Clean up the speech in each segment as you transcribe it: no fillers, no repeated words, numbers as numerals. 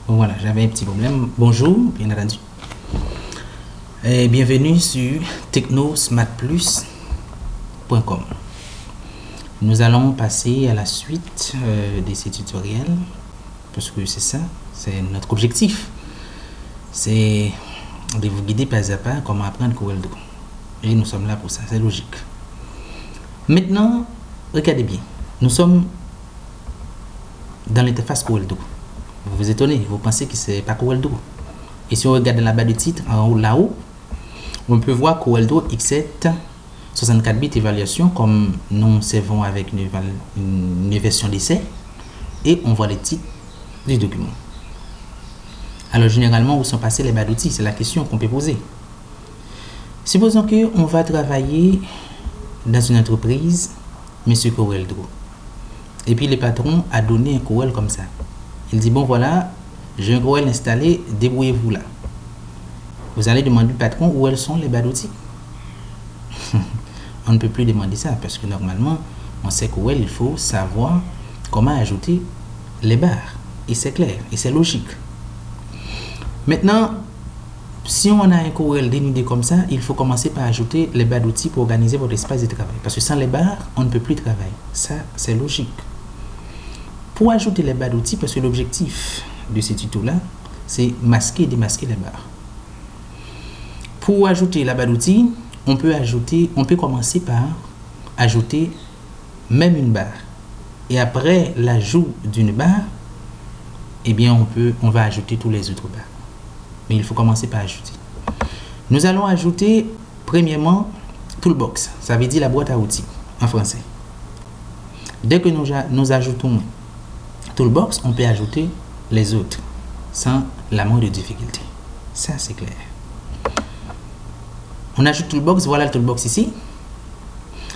Voilà, j'avais un petit problème. Bonjour, bien entendu. Et bienvenue sur technosmartplus.com. Nous allons passer à la suite de ces tutoriels parce que c'est ça, c'est notre objectif. C'est de vous guider pas à pas comment apprendre Corel Draw. Et nous sommes là pour ça, c'est logique. Maintenant, regardez bien. Nous sommes dans l'interface Corel Draw. Vous vous étonnez, vous pensez que c'est pas Corel Draw. Et si on regarde la barre de titre en haut là-haut, on peut voir Corel Draw X7 64 bits évaluation comme nous servons avec une version d'essai et on voit les titres du document. Alors généralement, où sont passés les barres d'outils? C'est la question qu'on peut poser. Supposons qu'on va travailler dans une entreprise, monsieur Corel Draw. Et puis le patron a donné un Corel comme ça. Il dit, bon voilà, j'ai un Corel installé, débrouillez-vous là. Vous allez demander au patron où elles sont les barres d'outils. On ne peut plus demander ça parce que normalement, on sait Corel, il faut savoir comment ajouter les barres. Et c'est clair, et c'est logique. Maintenant, si on a un Corel dénudé comme ça, il faut commencer par ajouter les barres d'outils pour organiser votre espace de travail. Parce que sans les barres, on ne peut plus travailler. Ça, c'est logique. Pour ajouter les barres d'outils, parce que l'objectif de ce tuto-là, c'est masquer et démasquer les barres. Pour ajouter la barre d'outils, on peut commencer par ajouter même une barre. Et après l'ajout d'une barre, eh bien on va ajouter tous les autres barres. Mais il faut commencer par ajouter. Nous allons ajouter premièrement Toolbox. Ça veut dire la boîte à outils en français. Dès que nous ajoutons Toolbox, on peut ajouter les autres sans la moindre difficulté. Ça, c'est clair. On ajoute Toolbox, voilà le Toolbox ici.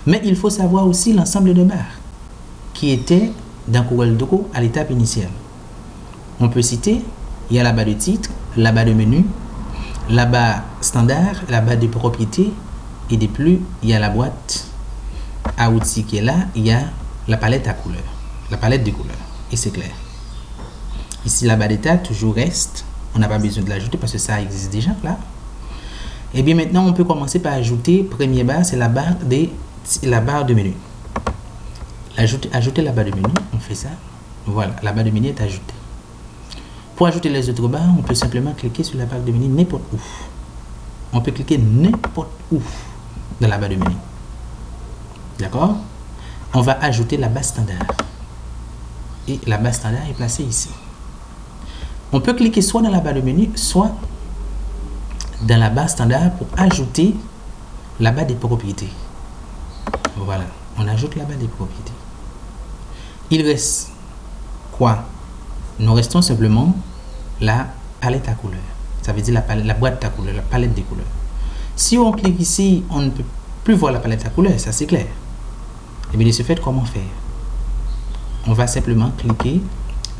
Mais il faut savoir aussi l'ensemble de barres qui étaient dans Corel Draw à l'étape initiale. On peut citer, il y a la barre de titre, la barre de menu, la barre standard, la barre de propriétés et de plus, il y a la boîte à outils qui est là, il y a la palette à couleurs, la palette de couleurs. Et c'est clair. Ici, la barre d'état toujours reste. On n'a pas besoin de l'ajouter parce que ça existe déjà là. Et bien maintenant, on peut commencer par ajouter, première barre, c'est la barre de menu. Ajouter la barre de menu, on fait ça. Voilà, la barre de menu est ajoutée. Pour ajouter les autres barres, on peut simplement cliquer sur la barre de menu n'importe où. On peut cliquer n'importe où dans la barre de menu. D'accord? On va ajouter la barre standard. Et la barre standard est placée ici. On peut cliquer soit dans la barre de menu, soit dans la barre standard pour ajouter la barre des propriétés. Voilà, on ajoute la barre des propriétés. Il reste quoi? Nous restons simplement la palette à couleurs. Ça veut dire la boîte à couleurs, la palette des couleurs. Si on clique ici, on ne peut plus voir la palette à couleurs, ça c'est clair. Et bien de ce fait, comment faire? On va simplement cliquer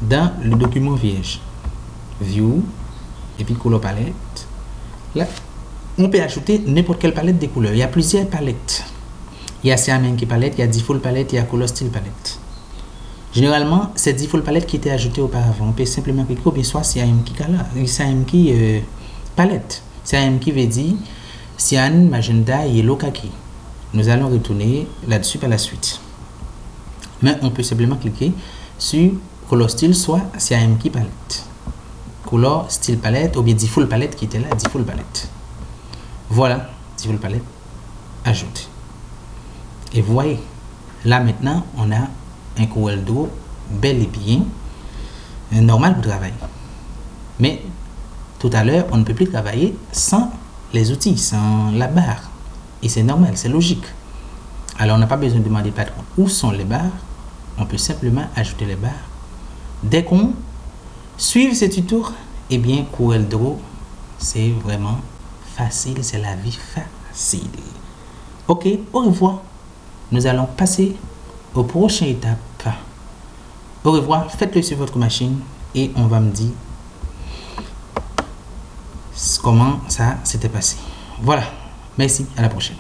dans le document vierge. View, et puis Color Palette. Là, on peut ajouter n'importe quelle palette de couleurs. Il y a plusieurs palettes. Il y a CMYK palette, il y a Default palette, il y a Color Style palette. Généralement, c'est Default palette qui était ajoutée auparavant. On peut simplement cliquer ou bien soit CMYK palette. CMYK veut dire cyan, magenta, yellow, kaki. Nous allons retourner là-dessus par la suite. Mais on peut simplement cliquer sur Color Style, soit CMYK palette. Color Style palette ou bien Default palette qui était là, Default palette. Voilà, Default palette ajoute. Et vous voyez, là maintenant, on a un Corel Draw bel et bien normal pour travailler. Mais tout à l'heure, on ne peut plus travailler sans les outils, sans la barre. Et c'est normal, c'est logique. Alors, on n'a pas besoin de demander patron où sont les barres. On peut simplement ajouter les barres. Dès qu'on suit ce tuto, eh bien, Corel Draw, c'est vraiment facile, c'est la vie facile. Ok, au revoir. Nous allons passer aux prochaines étapes. Au revoir, faites-le sur votre machine et on va me dire comment ça s'était passé. Voilà, merci, à la prochaine.